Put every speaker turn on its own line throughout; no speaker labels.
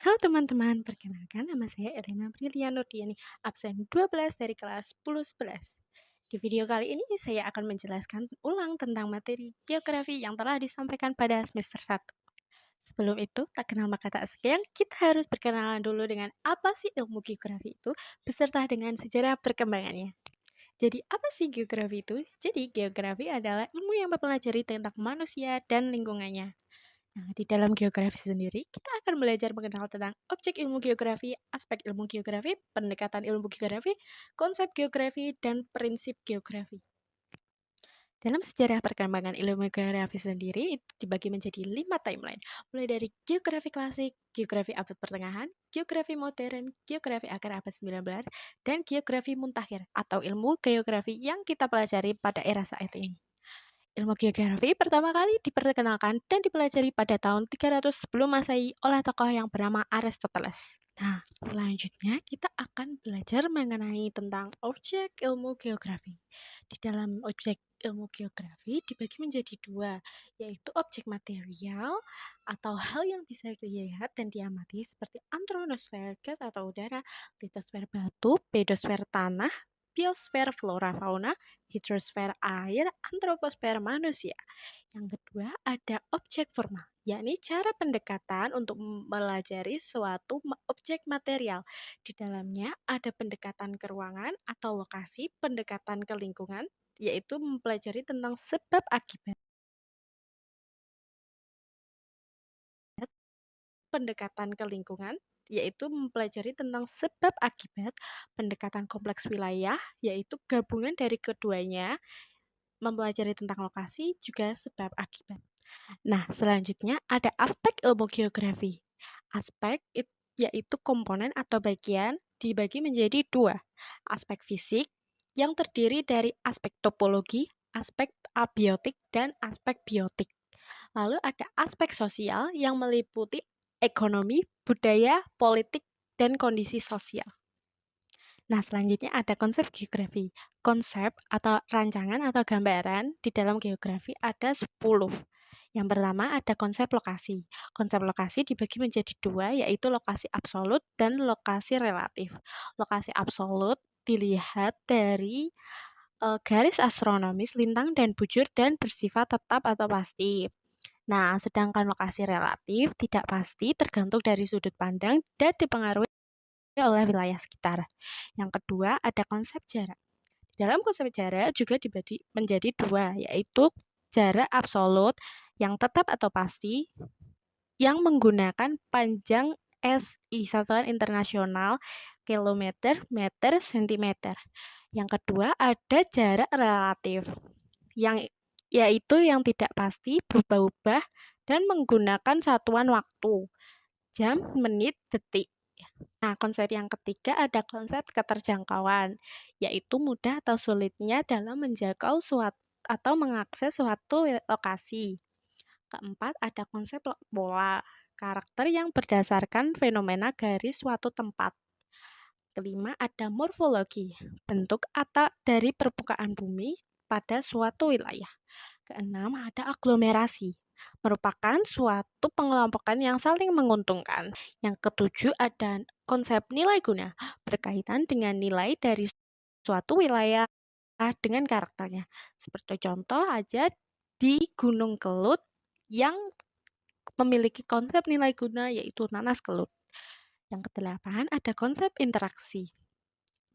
Halo teman-teman, perkenalkan nama saya Erina Aprilia Nurdiani, absen 12 dari kelas 10-11. Di video kali ini saya akan menjelaskan ulang tentang materi geografi yang telah disampaikan pada semester 1. Sebelum itu, tak kenal maka tak sayang, kita harus berkenalan dulu dengan apa sih ilmu geografi itu, beserta dengan sejarah perkembangannya. Jadi, apa sih geografi itu? Jadi, geografi adalah ilmu yang mempelajari tentang manusia dan lingkungannya. Nah, di dalam geografi sendiri, kita akan belajar mengenal tentang objek ilmu geografi, aspek ilmu geografi, pendekatan ilmu geografi, konsep geografi, dan prinsip geografi. Dalam sejarah perkembangan ilmu geografi sendiri, itu dibagi menjadi 5 timeline, mulai dari geografi klasik, geografi abad pertengahan, geografi modern, geografi akhir abad 19, dan geografi muntakhir atau ilmu geografi yang kita pelajari pada era saat ini. Ilmu geografi pertama kali diperkenalkan dan dipelajari pada tahun 300 sebelum Masehi oleh tokoh yang bernama Aristoteles. Nah, selanjutnya kita akan belajar mengenai tentang objek ilmu geografi. Di dalam objek ilmu geografi dibagi menjadi dua, yaitu objek material atau hal yang bisa dilihat dan diamati seperti antronosfer gas atau udara, litosfer batu, pedosfer tanah, biosfer flora fauna, hidrosfer air, antroposfer manusia. Yang kedua ada objek formal, yakni cara pendekatan untuk mempelajari suatu objek material. Di dalamnya ada pendekatan ke ruangan atau lokasi, pendekatan ke lingkungan, yaitu mempelajari tentang sebab akibat, pendekatan ke lingkungan, yaitu mempelajari tentang sebab akibat, pendekatan kompleks wilayah, yaitu gabungan dari keduanya, mempelajari tentang lokasi, juga sebab akibat. Nah, selanjutnya ada aspek ilmu geografi. Aspek yaitu komponen atau bagian dibagi menjadi dua. Aspek fisik yang terdiri dari aspek topologi, aspek abiotik, dan aspek biotik. Lalu ada aspek sosial yang meliputi ekonomi, budaya, politik, dan kondisi sosial. Nah, selanjutnya ada konsep geografi. Konsep atau rancangan atau gambaran di dalam geografi ada 10. Yang pertama ada konsep lokasi. Konsep lokasi dibagi menjadi dua, yaitu lokasi absolut dan lokasi relatif. Lokasi absolut dilihat dari garis astronomis, lintang dan bujur dan bersifat tetap atau pasti. Nah, sedangkan lokasi relatif tidak pasti tergantung dari sudut pandang dan dipengaruhi oleh wilayah sekitar. Yang kedua, ada konsep jarak. Dalam konsep jarak juga dibagi menjadi dua, yaitu jarak absolut yang tetap atau pasti yang menggunakan panjang SI satuan internasional kilometer, meter, sentimeter. Yang kedua ada jarak relatif yang yaitu yang tidak pasti berubah-ubah dan menggunakan satuan waktu, jam, menit, detik. Nah, konsep yang ketiga ada konsep keterjangkauan, yaitu mudah atau sulitnya dalam menjangkau suatu atau mengakses suatu lokasi. Keempat, ada konsep pola, karakter yang berdasarkan fenomena garis suatu tempat. Kelima, ada morfologi, bentuk atau dari permukaan bumi pada suatu wilayah. Keenam, ada aglomerasi, merupakan suatu pengelompokan yang saling menguntungkan. Yang ketujuh, ada konsep nilai guna, berkaitan dengan nilai dari suatu wilayah dengan karakternya. Seperti contoh aja di Gunung Kelut yang memiliki konsep nilai guna yaitu nanas kelut. Yang kedelapan, ada konsep interaksi,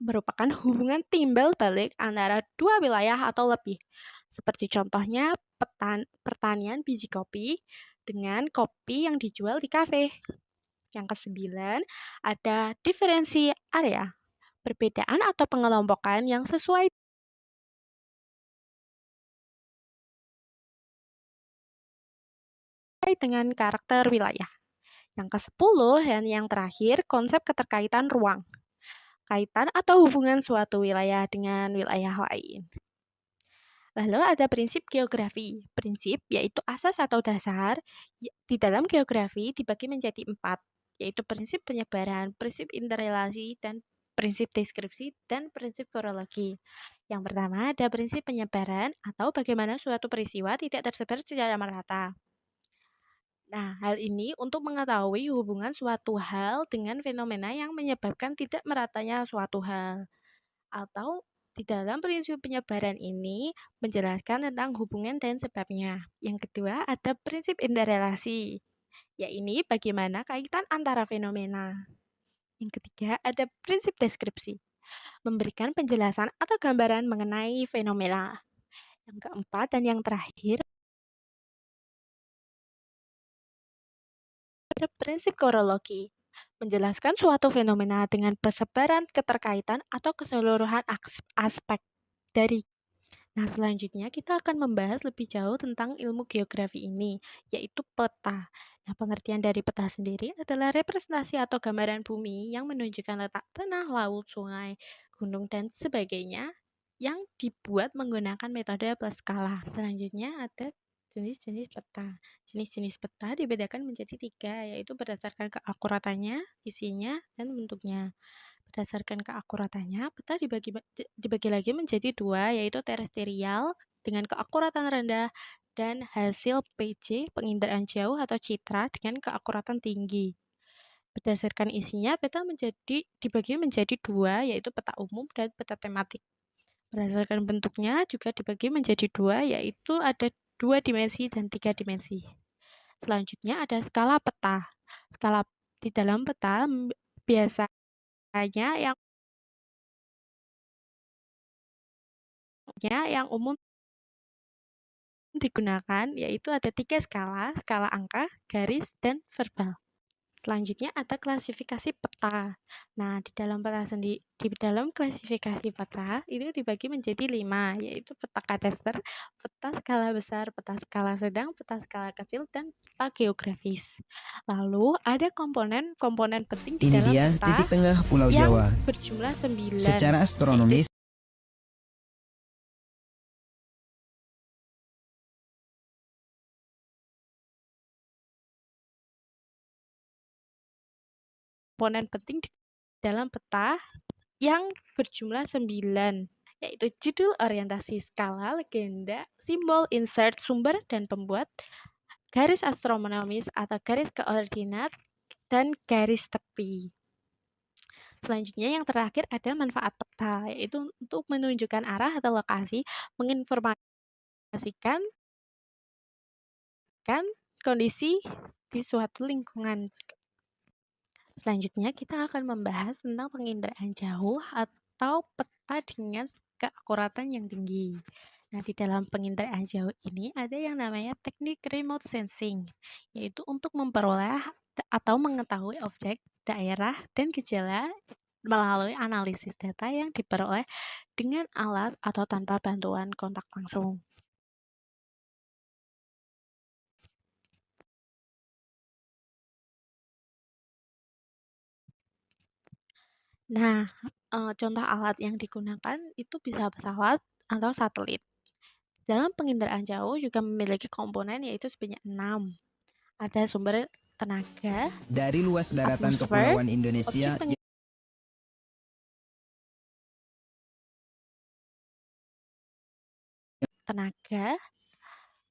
merupakan hubungan timbal balik antara dua wilayah atau lebih. Seperti contohnya pertanian biji kopi dengan kopi yang dijual di kafe. Yang kesembilan, ada diferensi area, perbedaan atau pengelompokan yang sesuai dengan karakter wilayah. Yang ke-10 dan yang terakhir, konsep keterkaitan ruang. Kaitan atau hubungan suatu wilayah dengan wilayah lain. Lalu ada prinsip geografi. Prinsip yaitu asas atau dasar di dalam geografi dibagi menjadi 4, yaitu prinsip penyebaran, prinsip interrelasi, dan prinsip deskripsi, dan prinsip kronologi. Yang pertama ada prinsip penyebaran atau bagaimana suatu peristiwa tidak tersebar secara merata. Nah, hal ini untuk mengetahui hubungan suatu hal dengan fenomena yang menyebabkan tidak meratanya suatu hal. Atau di dalam prinsip penyebaran ini menjelaskan tentang hubungan dan sebabnya. Yang kedua ada prinsip interrelasi, yaitu bagaimana kaitan antara fenomena. Yang ketiga ada prinsip deskripsi, memberikan penjelasan atau gambaran mengenai fenomena. Yang keempat dan yang terakhir ada prinsip korologi, menjelaskan suatu fenomena dengan persebaran keterkaitan atau keseluruhan aspek dari. Nah, selanjutnya kita akan membahas lebih jauh tentang ilmu geografi ini, yaitu peta. Nah, pengertian dari peta sendiri adalah representasi atau gambaran bumi yang menunjukkan letak tanah, laut, sungai, gunung, dan sebagainya yang dibuat menggunakan metode plus skala. Selanjutnya ada jenis-jenis peta. Jenis-jenis peta dibedakan menjadi tiga, yaitu berdasarkan keakuratannya, isinya, dan bentuknya. Berdasarkan keakuratannya, peta dibagi lagi menjadi dua, yaitu terestrial dengan keakuratan rendah dan hasil PJ penginderaan jauh atau citra dengan keakuratan tinggi. Berdasarkan isinya, peta dibagi menjadi dua, yaitu peta umum dan peta tematik. Berdasarkan bentuknya juga dibagi menjadi dua, yaitu ada 2 dimensi dan 3 dimensi. Selanjutnya ada skala peta. Skala di dalam peta biasanya yang umum digunakan yaitu ada 3 skala, skala angka, garis, dan verbal. Selanjutnya ada klasifikasi peta. Nah, di dalam klasifikasi peta itu dibagi menjadi 5, yaitu peta kadaster, peta skala besar, peta skala sedang, peta skala kecil, dan peta geografis. Lalu ada komponen-komponen penting di
Ini
dalam
dia
peta
titik tengah Pulau
yang
Jawa.
berjumlah 9.
Secara astronomis,
komponen penting di dalam peta yang berjumlah 9, yaitu judul, orientasi, skala, legenda, simbol, insert, sumber, dan pembuat, garis astronomis atau garis koordinat, dan garis tepi. Selanjutnya yang terakhir ada manfaat peta, yaitu untuk menunjukkan arah atau lokasi, menginformasikan kondisi di suatu lingkungan. Selanjutnya kita akan membahas tentang penginderaan jauh atau peta dengan keakuratan yang tinggi. Nah, di dalam penginderaan jauh ini ada yang namanya teknik remote sensing, yaitu untuk memperoleh atau mengetahui objek, daerah, dan gejala melalui analisis data yang diperoleh dengan alat atau tanpa bantuan kontak langsung. Nah, contoh alat yang digunakan itu bisa pesawat atau satelit. Dalam penginderaan jauh juga memiliki komponen yaitu sebanyak 6. Ada sumber tenaga,
dari luas daratan
atmosfer,
kepulauan Indonesia,
objek tenaga,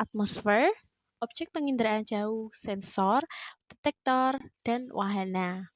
atmosfer, objek penginderaan jauh, sensor, detektor, dan wahana.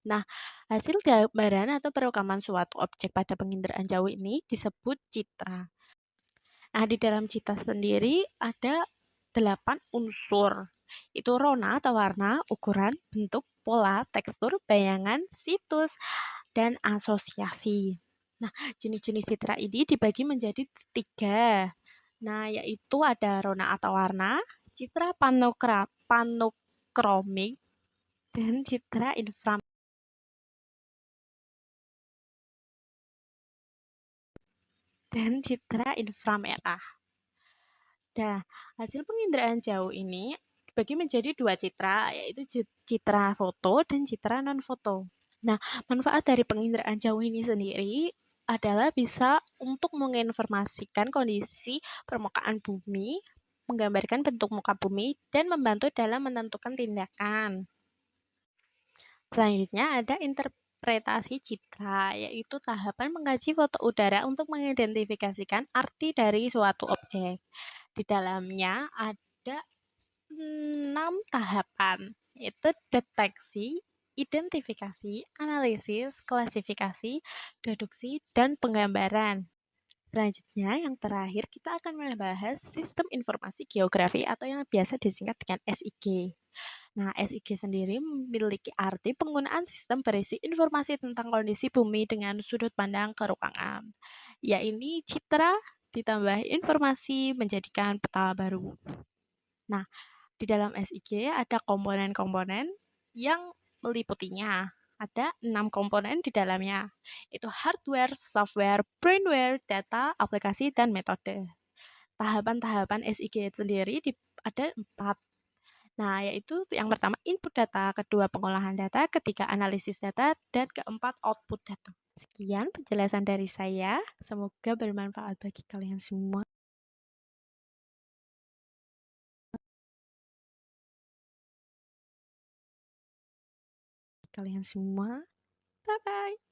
Nah, hasil gambaran atau perekaman suatu objek pada penginderaan jauh ini disebut citra. Nah, di dalam citra sendiri ada 8 unsur. Itu rona atau warna, ukuran, bentuk, pola, tekstur, bayangan, situs, dan asosiasi. Nah, jenis-jenis citra ini dibagi menjadi 3. Nah, yaitu ada rona atau warna, citra panokromik, dan citra inframerah. Nah, hasil penginderaan jauh ini dibagi menjadi 2 citra, yaitu citra foto dan citra non-foto. Nah, manfaat dari penginderaan jauh ini sendiri adalah bisa untuk menginformasikan kondisi permukaan bumi, menggambarkan bentuk muka bumi, dan membantu dalam menentukan tindakan. Selanjutnya ada interpretasi citra, yaitu tahapan mengkaji foto udara untuk mengidentifikasikan arti dari suatu objek. Di dalamnya ada 6 tahapan, yaitu deteksi, identifikasi, analisis, klasifikasi, deduksi, dan penggambaran. Selanjutnya, yang terakhir kita akan membahas sistem informasi geografi atau yang biasa disingkat dengan SIG. Nah, SIG sendiri memiliki arti penggunaan sistem berisi informasi tentang kondisi bumi dengan sudut pandang keruangan. Ya, ini citra ditambah informasi menjadikan peta baru. Nah, di dalam SIG ada komponen-komponen yang meliputinya. Ada 6 komponen di dalamnya, yaitu hardware, software, brainware, data, aplikasi, dan metode. Tahapan-tahapan SIG sendiri ada 4. Nah, yaitu yang pertama input data, kedua pengolahan data, ketiga analisis data, dan keempat output data. Sekian penjelasan dari saya. Semoga bermanfaat bagi kalian semua. Bye bye.